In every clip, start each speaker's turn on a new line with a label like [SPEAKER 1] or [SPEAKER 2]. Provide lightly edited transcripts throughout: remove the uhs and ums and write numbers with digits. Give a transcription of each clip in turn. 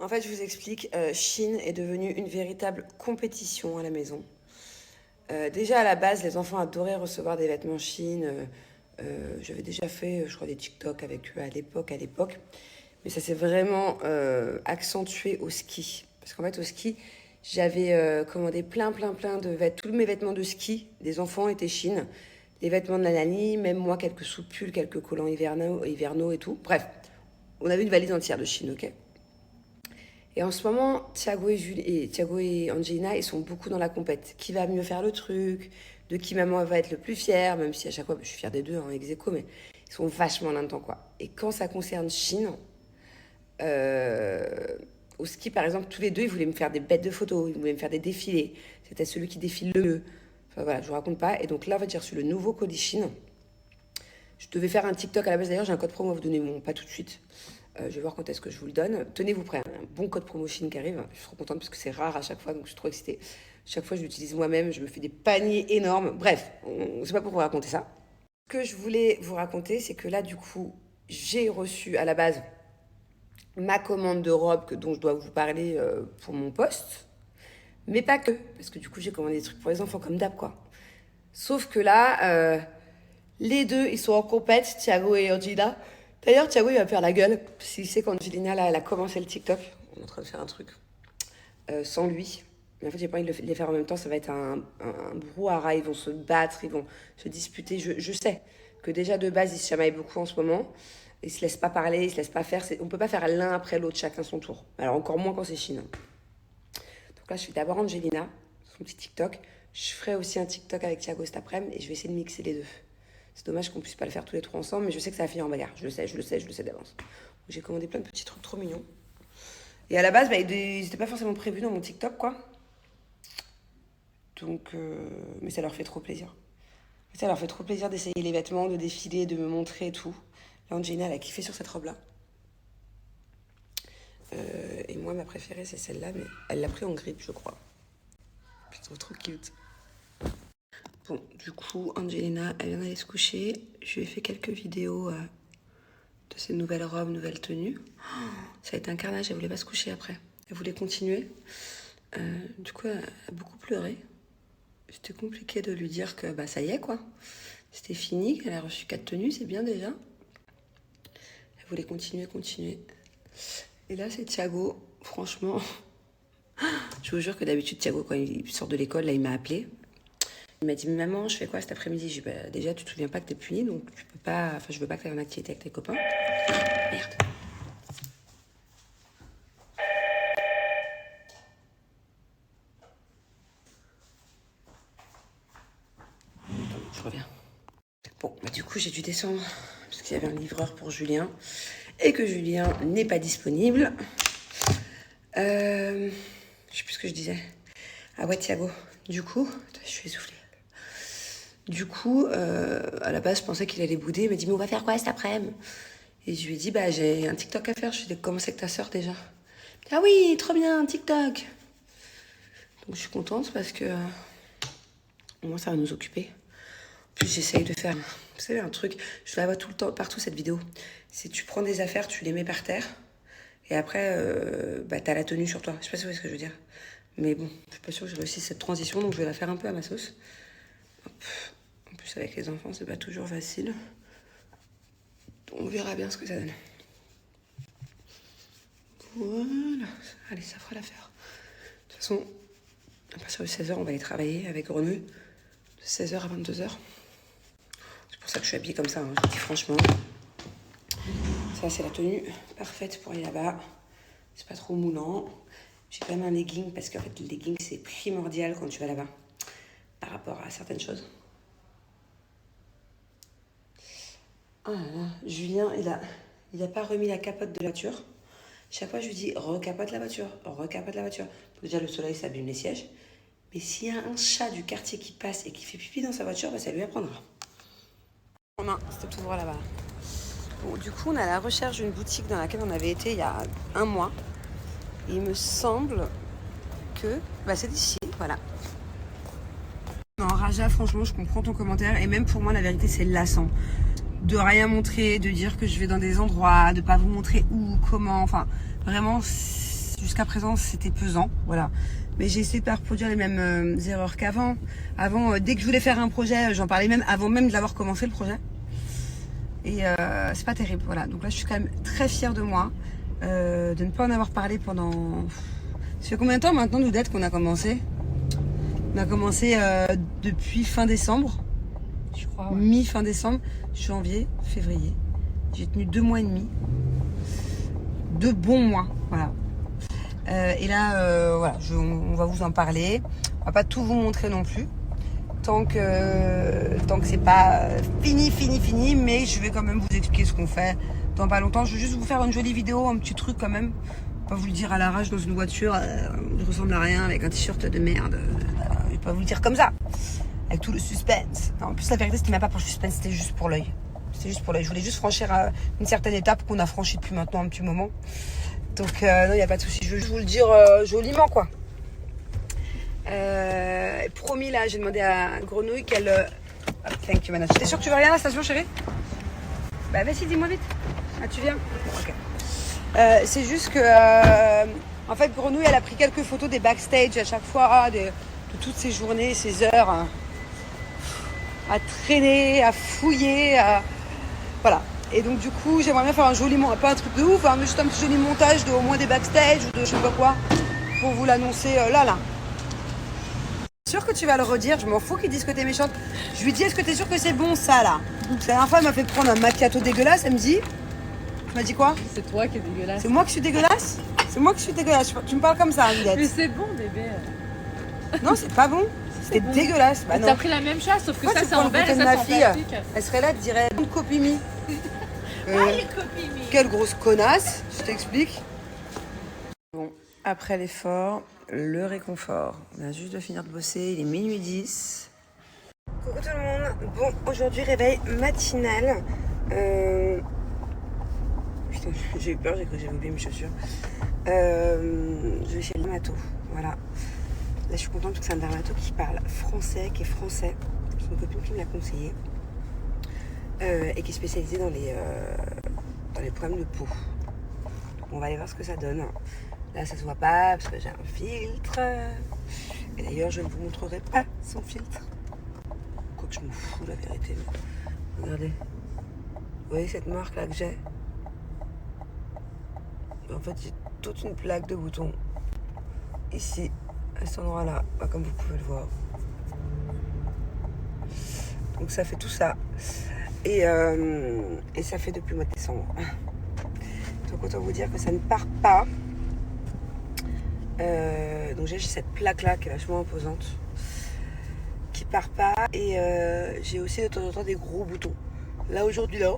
[SPEAKER 1] En fait, je vous explique, Shein est devenue une véritable compétition à la maison. Déjà à la base, les enfants adoraient recevoir des vêtements Shein. J'avais déjà fait, je crois, des TikTok avec eux à l'époque. Mais ça s'est vraiment accentué au ski. Parce qu'en fait, au ski, j'avais commandé plein de vêtements. Tous mes vêtements de ski des enfants étaient Shein. Les vêtements de la nanny, même moi, quelques soupules, quelques collants hivernaux et tout. Bref, on avait une valise entière de Shein, ok? Et en ce moment, Thiago et Angelina, ils sont beaucoup dans la compète. Qui va mieux faire le truc, de qui maman va être le plus fière, même si à chaque fois, je suis fière des deux, hein, ex aequo, mais ils sont vachement là-dedans, quoi. Et quand ça concerne Chine, euh, au ski, par exemple, tous les deux, ils voulaient me faire des bêtes de photos, ils voulaient me faire des défilés. C'était celui qui défile le mieux. Enfin voilà, je vous raconte pas. Et donc là, en fait, j'ai reçu le nouveau colis Chine. Je devais faire un TikTok à la base, d'ailleurs, j'ai un code promo à vous donner, bon, pas tout de suite. Je vais voir quand est-ce que je vous le donne. Tenez-vous prêts, un bon code promo Chine qui arrive. Je suis trop contente parce que c'est rare à chaque fois, donc je suis trop excitée. Chaque fois, je l'utilise moi-même, je me fais des paniers énormes. Bref, c'est pas pour vous raconter ça. Ce que je voulais vous raconter, c'est que là, du coup, j'ai reçu à la base ma commande de robe dont je dois vous parler pour mon poste. Mais pas que, parce que du coup, j'ai commandé des trucs pour les enfants comme d'hab, quoi. Sauf que là, les deux, ils sont en compète, Thiago et Angelina. D'ailleurs, Thiago, il va faire la gueule. S'il sait qu'Angelina, là, elle a commencé le TikTok. On est en train de faire un truc sans lui. Mais en fait, j'ai pas envie de les faire en même temps. Ça va être un brouhaha. Ils vont se battre, ils vont se disputer. Je sais que déjà, de base, ils se chamaillent beaucoup en ce moment. Ils se laissent pas parler, ils se laissent pas faire. On peut pas faire l'un après l'autre, chacun son tour. Alors, encore moins quand c'est Chine. Donc là, je fais d'abord Angelina, son petit TikTok. Je ferai aussi un TikTok avec Thiago cet après-midi et je vais essayer de mixer les deux. C'est dommage qu'on puisse pas le faire tous les trois ensemble, mais je sais que ça va finir en bagarre. Je le sais d'avance. J'ai commandé plein de petits trucs trop mignons. Et à la base, bah, ils n'étaient pas forcément prévus dans mon TikTok, quoi. Donc, mais ça leur fait trop plaisir. Ça leur fait trop plaisir d'essayer les vêtements, de défiler, de me montrer et tout. Là, Angelina, elle a kiffé sur cette robe-là. Et moi, ma préférée, c'est celle-là, mais elle l'a pris en grippe, je crois. Je trouve trop cute. Bon, du coup, Angelina, elle vient d'aller se coucher. Je lui ai fait quelques vidéos de ses nouvelles robes, nouvelles tenues. Ça a été un carnage, elle voulait pas se coucher après. Elle voulait continuer. Du coup, elle a beaucoup pleuré. C'était compliqué de lui dire que bah ça y est, quoi. C'était fini, qu'elle a reçu 4 tenues, c'est bien déjà. Elle voulait continuer. Et là, c'est Thiago. Franchement, je vous jure que d'habitude, Thiago, quand il sort de l'école, là, il m'a appelé. Il m'a dit, maman, je fais quoi cet après-midi? J'ai dit, bah, déjà, tu te souviens pas que t'es punie, donc tu peux pas. Enfin, je veux pas que tu aies une activité avec tes copains. Merde. Je reviens. Bon, bah, du coup, j'ai dû descendre parce qu'il y avait un livreur pour Julien et que Julien n'est pas disponible. Je sais plus ce que je disais. Ah ouais, Thiago. Du coup, je suis essoufflée. Du coup, à la base, je pensais qu'il allait bouder. Il m'a dit, mais on va faire quoi cet après-midi? Et je lui ai dit, bah, j'ai un TikTok à faire. Je lui ai dit, comment c'est que ta sœur déjà? Ah oui, trop bien, TikTok. Donc, je suis contente parce que au moins, ça va nous occuper. En plus, j'essaye de faire, vous savez, un truc. Je la vois tout le temps, partout cette vidéo. C'est tu prends des affaires, tu les mets par terre. Et après, bah, t'as la tenue sur toi. Je sais pas si vous voyez ce que je veux dire. Mais bon, je suis pas sûre que j'ai réussi cette transition. Donc, je vais la faire un peu à ma sauce. Hop. En plus, avec les enfants, c'est pas toujours facile. On verra bien ce que ça donne. Voilà. Allez, ça fera l'affaire. De toute façon, à partir de 16h, on va aller travailler avec Renaud. De 16h à 22h. C'est pour ça que je suis habillée comme ça, hein. Je dis franchement. Ça, c'est la tenue parfaite pour aller là-bas. C'est pas trop moulant. J'ai quand même un legging parce qu'en fait, le legging, c'est primordial quand tu vas là-bas par rapport à certaines choses. Ah là là, Julien, il a pas remis la capote de la voiture. Chaque fois, je lui dis, recapote la voiture. Déjà, le soleil, ça abîme les sièges. Mais s'il y a un chat du quartier qui passe et qui fait pipi dans sa voiture, bah, ça lui apprendra. En main, c'était tout droit là-bas. Bon, du coup, on est à la recherche d'une boutique dans laquelle on avait été il y a un mois. Et il me semble que bah, c'est d'ici, voilà. Non, Raja, franchement, je comprends ton commentaire. Et même pour moi, la vérité, c'est lassant. De rien montrer, de dire que je vais dans des endroits, de pas vous montrer où, comment. Enfin, vraiment, jusqu'à présent c'était pesant, voilà. Mais j'ai essayé de pas reproduire les mêmes erreurs qu'avant. Avant, dès que je voulais faire un projet, j'en parlais même avant même de l'avoir commencé le projet. Et c'est pas terrible, voilà. Donc là, je suis quand même très fière de moi, de ne pas en avoir parlé pendant... Ça fait combien de temps maintenant, Doudette, qu'on a commencé? On a commencé depuis fin décembre.
[SPEAKER 2] Je crois, ouais.
[SPEAKER 1] Mi-fin décembre, janvier, février. J'ai tenu 2 mois et demi. 2 bons mois, voilà. Et là, voilà, on va vous en parler. On va pas tout vous montrer non plus. Tant que c'est pas fini, mais je vais quand même vous expliquer ce qu'on fait dans pas longtemps. Je vais juste vous faire une jolie vidéo, un petit truc quand même. Pas vous le dire à l'arrache dans une voiture, je ressemble à rien avec un t-shirt de merde. Je vais pas vous le dire comme ça, avec tout le suspense. Non, en plus la vérité c'était même pas pour le suspense, c'était juste pour l'œil. C'était juste pour l'œil. Je voulais juste franchir une certaine étape qu'on a franchie depuis maintenant un petit moment. Donc non, il n'y a pas de souci. Je vais juste vous le dire joliment quoi. Promis là, j'ai demandé à Grenouille qu'elle... Thank you, Manage. T'es sûre que tu veux rien à la station, chérie? Bah vas-y, dis-moi vite. Ah, tu viens? Ok. C'est juste que... en fait, Grenouille, elle a pris quelques photos des backstage à chaque fois, de toutes ces journées, ces heures, à traîner, à fouiller, voilà. Et donc du coup, j'aimerais bien faire un joli... Pas un truc de ouf, hein, mais juste un petit joli montage de au moins des backstage ou de je sais pas quoi, pour vous l'annoncer là. Sûr que tu vas le redire, je m'en fous qu'ils disent que t'es méchante. Je lui dis, est-ce que t'es sûr que c'est bon ça là? La dernière fois elle m'a fait prendre un macchiato dégueulasse, elle me dit... Tu m'as dit quoi?
[SPEAKER 2] C'est toi qui es dégueulasse.
[SPEAKER 1] C'est moi qui suis dégueulasse? C'est moi qui suis dégueulasse, tu me parles comme ça, Juliette.
[SPEAKER 2] Mais c'est bon bébé.
[SPEAKER 1] Non, c'est pas bon, c'était
[SPEAKER 2] bon.
[SPEAKER 1] dégueulasse. Bah,
[SPEAKER 2] T'as pris la même chose, sauf que
[SPEAKER 1] pourquoi
[SPEAKER 2] ça c'est en verre et
[SPEAKER 1] de
[SPEAKER 2] ça
[SPEAKER 1] ma
[SPEAKER 2] c'est en
[SPEAKER 1] fille
[SPEAKER 2] plastique.
[SPEAKER 1] Elle serait là, elle dirait, copie me. Quelle grosse connasse, je t'explique. Bon, après l'effort, le réconfort. On vient juste de finir de bosser, il est minuit 10. Coucou tout le monde. Bon, aujourd'hui réveil matinal. Putain, j'ai eu peur, j'ai cru que j'avais oublié mes chaussures. Je vais chez le dermato, voilà. Là, je suis contente parce que c'est un dermato qui parle français, qui est français. C'est une copine qui me l'a conseillé. Et qui est spécialisée dans les problèmes de peau. Donc, on va aller voir ce que ça donne. Là, ça se voit pas parce que j'ai un filtre. Et d'ailleurs, je ne vous montrerai pas son filtre. Quoique je m'en fous, la vérité. Mais... Regardez. Vous voyez cette marque là que j'ai? En fait, j'ai toute une plaque de boutons. Ici, à cet endroit-là, comme vous pouvez le voir. Donc ça fait tout ça. Et ça fait depuis le mois de décembre. Donc autant vous dire que ça ne part pas. Donc j'ai cette plaque là qui est vachement imposante, qui part pas. Et j'ai aussi de temps en temps des gros boutons. Là aujourd'hui là.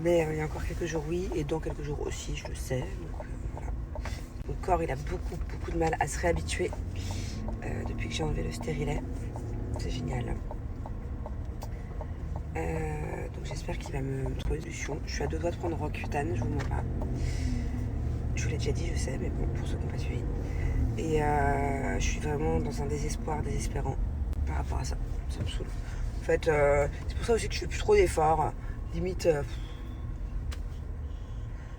[SPEAKER 1] Mais il y a encore quelques jours oui, et dans quelques jours aussi, je le sais. Donc voilà. Mon corps il a beaucoup de mal à se réhabituer depuis que j'ai enlevé le stérilet. C'est génial. Donc j'espère qu'il va me trouver une solution. Je suis à 2 doigts de prendre Roaccutane, je vous mens pas. Je vous l'ai déjà dit, je sais, mais bon, pour ceux qui n'ont pas suivi. Et je suis vraiment dans un désespoir désespérant par rapport à ça. Ça me saoule. En fait, c'est pour ça aussi que je fais plus trop d'efforts. Limite,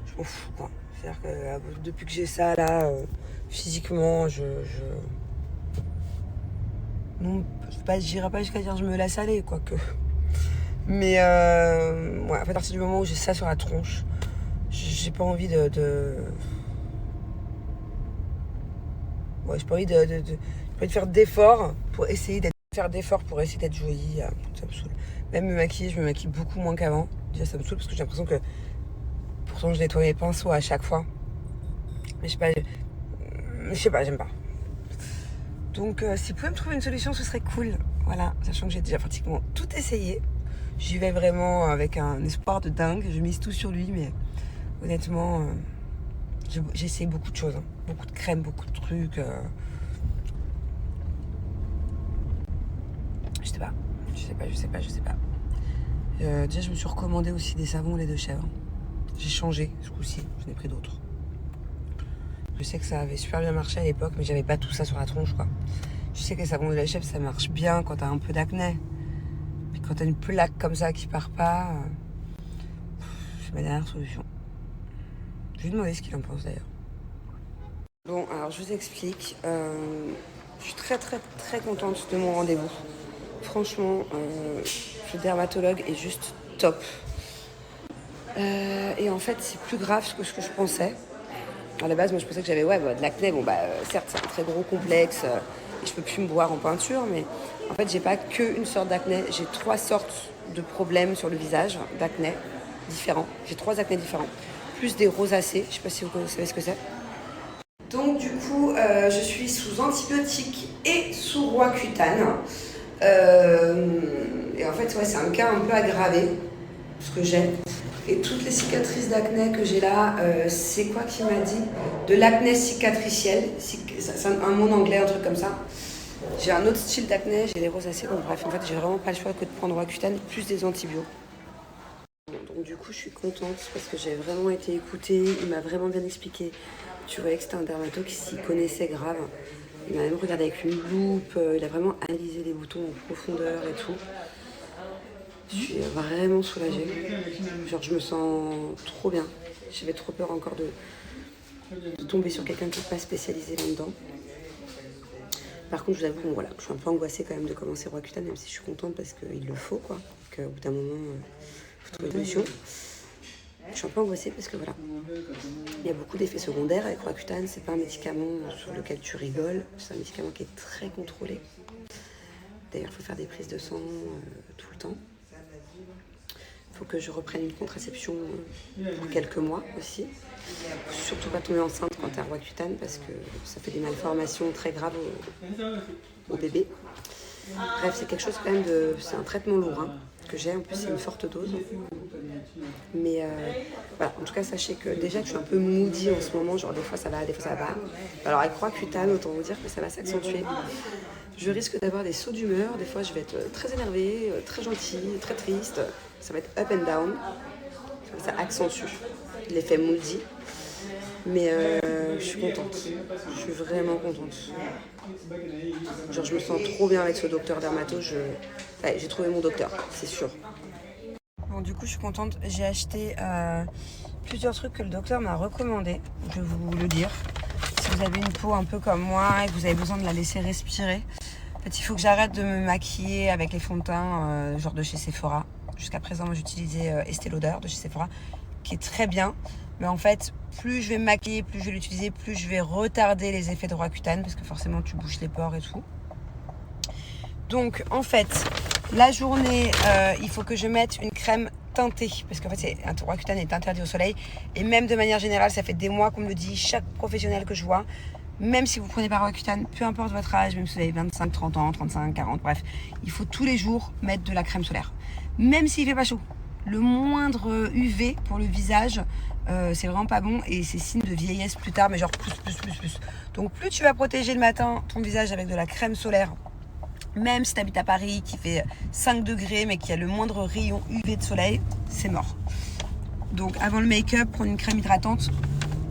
[SPEAKER 1] je m'en fous quoi. C'est-à-dire que depuis que j'ai ça là, physiquement, non, j'irai pas jusqu'à dire je me laisse aller, quoique. Mais ouais, à partir du moment où j'ai ça sur la tronche, j'ai pas envie Ouais, j'ai pas envie de faire d'efforts pour essayer d'être jolie. Ça me saoule. Même me maquiller, je me maquille beaucoup moins qu'avant. Déjà, ça me saoule parce que j'ai l'impression que pourtant je nettoie mes pinceaux à chaque fois. Mais je sais pas, j'aime pas. Donc, si vous pouvez me trouver une solution, ce serait cool. Voilà, sachant que j'ai déjà pratiquement tout essayé. J'y vais vraiment avec un espoir de dingue. Je mise tout sur lui, mais honnêtement, j'ai essayé beaucoup de choses. Hein. Beaucoup de crèmes, beaucoup de trucs. Je sais pas. Déjà, je me suis recommandé aussi des savons au lait de chèvre. J'ai changé ce coup-ci, j'en ai pris d'autres. Je sais que ça avait super bien marché à l'époque, mais j'avais pas tout ça sur la tronche, quoi. Je sais que les savons au lait de chèvre, ça marche bien quand t'as un peu d'acné. Puis quand t'as une plaque comme ça qui part pas, c'est ma dernière solution. Je vais lui demander ce qu'il en pense d'ailleurs. Bon, alors je vous explique. Je suis très très très contente de mon rendez-vous. Franchement, le dermatologue est juste top. Et en fait, c'est plus grave que ce que je pensais. À la base, moi je pensais que j'avais de l'acné. Bon, certes, c'est un très gros complexe et je peux plus me boire en peinture, mais en fait, j'ai pas qu'une sorte d'acné. J'ai 3 sortes de problèmes sur le visage d'acné différents. J'ai 3 acnés différents, plus des rosacées. Je sais pas si vous savez ce que c'est. Donc, du coup, je suis sous antibiotiques et sous Roaccutane. Et en fait, c'est un cas un peu aggravé, ce que j'ai. Et toutes les cicatrices d'acné que j'ai là, c'est quoi qui m'a dit? De l'acné cicatricielle. C'est un mot en anglais, un truc comme ça. J'ai un autre style d'acné, j'ai les rosacées. Donc bref, en fait, j'ai vraiment pas le choix que de prendre Roaccutane plus des antibiotiques. Donc du coup, je suis contente parce que j'ai vraiment été écoutée. Il m'a vraiment bien expliqué. Tu voyais que c'était un dermato qui s'y connaissait grave. Il m'a même regardé avec une loupe. Il a vraiment analysé les boutons en profondeur et tout. Je suis vraiment soulagée. Genre, je me sens trop bien. J'avais trop peur encore de tomber sur quelqu'un qui n'est pas spécialisé là-dedans. Par contre, je vous avoue, je suis un peu angoissée quand même de commencer Roaccutane, même si je suis contente parce qu'il le faut, quoi. Qu'au bout d'un moment, il faut trouver une solution. Je suis un peu angoissée parce que il y a beaucoup d'effets secondaires avec Roaccutane. C'est pas un médicament sur lequel tu rigoles. C'est un médicament qui est très contrôlé. D'ailleurs, il faut faire des prises de sang tout le temps. Il faut que je reprenne une contraception pour quelques mois aussi. Surtout pas tomber enceinte quand tu as Roaccutane parce que ça fait des malformations très graves au bébé. Bref, c'est quelque chose quand même c'est un traitement lourd que j'ai. En plus, c'est une forte dose. Mais en tout cas, sachez que déjà que je suis un peu moody en ce moment, genre des fois ça va, des fois ça va pas. Alors avec Roaccutane, autant vous dire que ça va s'accentuer. Je risque d'avoir des sauts d'humeur. Des fois, je vais être très énervée, très gentille, très triste. Ça va être up and down. Ça accentue l'effet moody. Mais je suis contente. Je suis vraiment contente. Genre, je me sens trop bien avec ce docteur dermato. J'ai trouvé mon docteur, c'est sûr. Bon, du coup, je suis contente. J'ai acheté plusieurs trucs que le docteur m'a recommandé. Je vais vous le dire. Si vous avez une peau un peu comme moi et que vous avez besoin de la laisser respirer, en fait, il faut que j'arrête de me maquiller avec les fonds de teint genre de chez Sephora. Jusqu'à présent, moi, j'utilisais Estée Lauder de chez Sephora, qui est très bien. Mais en fait, plus je vais me maquiller, plus je vais l'utiliser, plus je vais retarder les effets de Roaccutane, parce que forcément, tu bouches les pores et tout. Donc, en fait, la journée, il faut que je mette une crème teintée, parce qu'en fait, Roaccutane est interdit au soleil. Et même de manière générale, ça fait des mois qu'on me le dit, chaque professionnel que je vois, même si vous prenez pas Roaccutane, peu importe votre âge, même si vous avez 25, 30 ans, 35, 40, bref, il faut tous les jours mettre de la crème solaire. Même s'il fait pas chaud. Le moindre UV pour le visage, c'est vraiment pas bon et c'est signe de vieillesse plus tard, mais genre plus. Donc plus tu vas protéger le matin ton visage avec de la crème solaire, même si tu habites à Paris qui fait 5 degrés mais qui a le moindre rayon UV de soleil, c'est mort. Donc avant le make-up, prendre une crème hydratante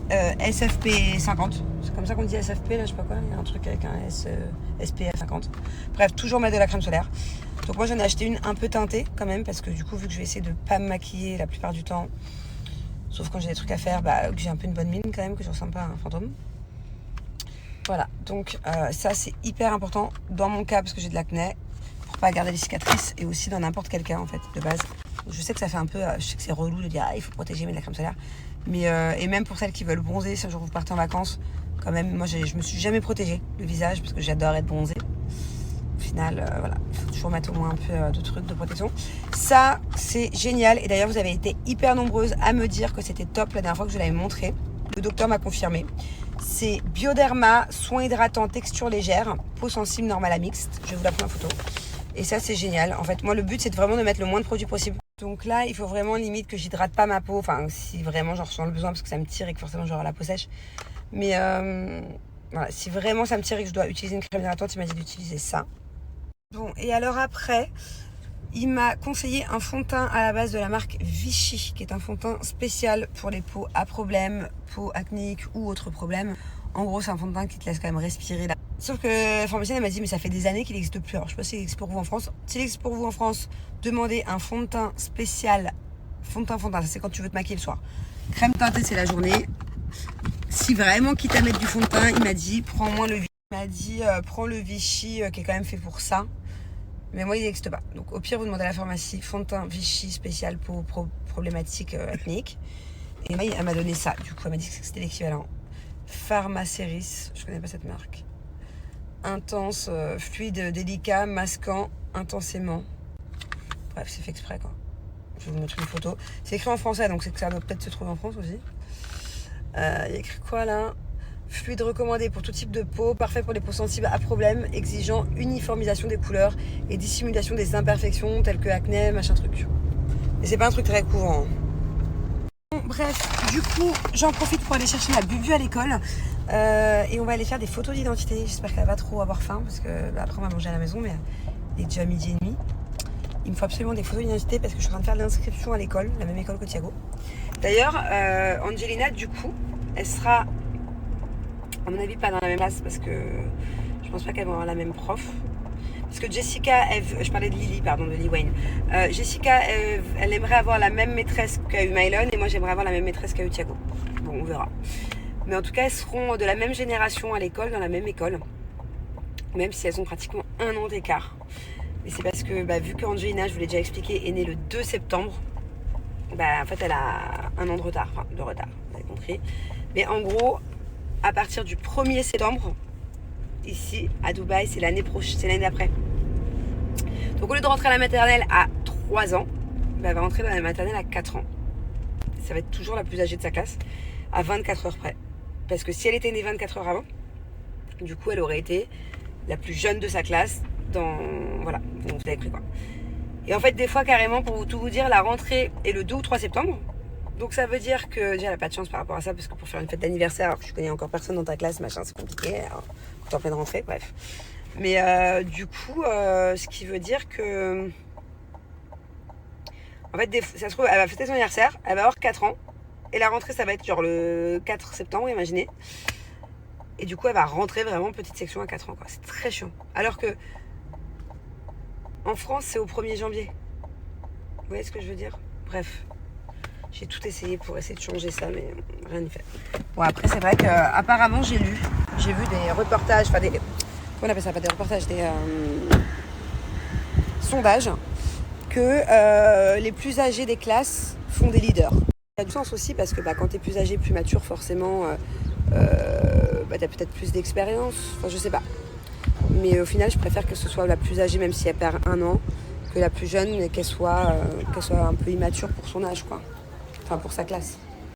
[SPEAKER 1] SFP 50. C'est comme ça qu'on dit SFP, là je sais pas quoi, il y a un truc avec un SPF 50. Bref, toujours mettre de la crème solaire. Donc moi j'en ai acheté une un peu teintée quand même, parce que du coup vu que je vais essayer de pas me maquiller la plupart du temps, sauf quand j'ai des trucs à faire, que j'ai un peu une bonne mine quand même, que je ressemble pas à un fantôme. Voilà, donc ça c'est hyper important dans mon cas parce que j'ai de l'acné, pour pas garder les cicatrices, et aussi dans n'importe quel cas en fait de base. Je sais que ça fait un peu, je sais que c'est relou de dire il faut protéger mais de la crème solaire, mais et même pour celles qui veulent bronzer, si un jour vous partez en vacances, quand même, moi je me suis jamais protégée le visage parce que j'adore être bronzée. Au final, il faut toujours mettre au moins un peu de trucs de protection. Ça, c'est génial. Et d'ailleurs, vous avez été hyper nombreuses à me dire que c'était top la dernière fois que je l'avais montré. Le docteur m'a confirmé. C'est Bioderma, soin hydratant, texture légère, peau sensible, normale à mixte. Je vais vous la prendre en photo. Et ça, c'est génial. En fait, moi, le but, c'est vraiment de mettre le moins de produits possible. Donc là, il faut vraiment limite que j'hydrate pas ma peau. Enfin, si vraiment j'en ressens le besoin, parce que ça me tire et que forcément j'aurai la peau sèche. Mais si vraiment ça me tire et que je dois utiliser une crème hydratante, il m'a dit d'utiliser ça. Bon, et alors après, il m'a conseillé un fond de teint à la base de la marque Vichy, qui est un fond de teint spécial pour les peaux à problème, peau acnéique ou autres problèmes. En gros, c'est un fond de teint qui te laisse quand même respirer. Sauf que la pharmacienne, elle m'a dit, mais ça fait des années qu'il n'existe plus. Alors, je sais pas s'il existe pour vous en France. S'il existe pour vous en France, demandez un fond de teint spécial. Fond de teint, ça c'est quand tu veux te maquiller le soir. Crème teintée, c'est la journée. si vraiment quitte à mettre du fond de teint, il m'a dit prends moins le Vichy. Il m'a dit prends le Vichy qui est quand même fait pour ça. Mais moi il n'existe pas. Donc au pire vous demandez à la pharmacie fond de teint Vichy spécial pour problématiques acnéiques. Et moi elle m'a donné ça. Du coup elle m'a dit que c'était l'équivalent. Pharmacéris, je connais pas cette marque. Intense, fluide, délicat, masquant intensément. Bref c'est fait exprès quoi. Je vais vous montrer une photo. C'est écrit en français donc c'est que ça doit peut-être se trouver en France aussi. Il y a écrit quoi là? Fluide recommandé pour tout type de peau, parfait pour les peaux sensibles à problème, exigeant uniformisation des couleurs et dissimulation des imperfections telles que acné, machin truc. Et c'est pas un truc très courant. Bon, bref, du coup, j'en profite pour aller chercher ma bubu à l'école et on va aller faire des photos d'identité. J'espère qu'elle va pas trop avoir faim parce que bah, après on va manger à la maison, mais il est déjà midi et demi. Il me faut absolument des photos d'identité parce que je suis en train de faire l'inscription à l'école, la même école que Thiago. D'ailleurs, Angelina, du coup, elle sera, à mon avis, pas dans la même classe parce que je pense pas qu'elles vont avoir la même prof. Parce que Jessica, je parlais de Lily, pardon, de Lee Wayne. Jessica, elle aimerait avoir la même maîtresse qu'a eu Mylon et moi j'aimerais avoir la même maîtresse qu'a eu Thiago. Bon, on verra. Mais en tout cas, elles seront de la même génération à l'école, dans la même école. Même si elles ont pratiquement 1 an d'écart. Et c'est parce que, bah, vu qu'Angelina, je vous l'ai déjà expliqué, est née le 2 septembre, bah, en fait, elle a 1 an de retard. Enfin, de retard, vous avez compris. Mais en gros, à partir du 1er septembre, ici, à Dubaï, c'est l'année prochaine, c'est l'année d'après. Donc, au lieu de rentrer à la maternelle à 3 ans, bah, elle va rentrer dans la maternelle à 4 ans. Ça va être toujours la plus âgée de sa classe, à 24 heures près. Parce que si elle était née 24 heures avant, du coup, elle aurait été la plus jeune de sa classe dans... Voilà, vous avez compris quoi. Et en fait, des fois, carrément, pour tout vous dire, la rentrée est le 2 ou 3 septembre. Donc ça veut dire que déjà elle n'a pas de chance par rapport à ça, parce que pour faire une fête d'anniversaire, alors que je connais encore personne dans ta classe, machin, c'est compliqué, alors, quand t'es en pleine rentrée, bref. Mais du coup, ce qui veut dire que... En fait, ça se trouve, elle va fêter son anniversaire, elle va avoir 4 ans, et la rentrée, ça va être genre le 4 septembre, imaginez. Et du coup, elle va rentrer vraiment petite section à 4 ans, quoi. C'est très chiant. Alors que, en France, c'est au 1er janvier. Vous voyez ce que je veux dire? Bref. J'ai tout essayé pour essayer de changer ça, mais rien n'y fait. Bon, après, c'est vrai qu'apparemment, j'ai vu des reportages, enfin des... Comment on appelle ça? Pas des reportages, des sondages, que les plus âgés des classes font des leaders. Ça a du sens aussi, parce que bah, quand t'es plus âgé, plus mature, forcément, bah, t'as peut-être plus d'expérience. Enfin, je sais pas. Mais au final, je préfère que ce soit la plus âgée, même si elle perd 1 an, que la plus jeune, et qu'elle soit un peu immature pour son âge, quoi. Enfin, pour sa classe.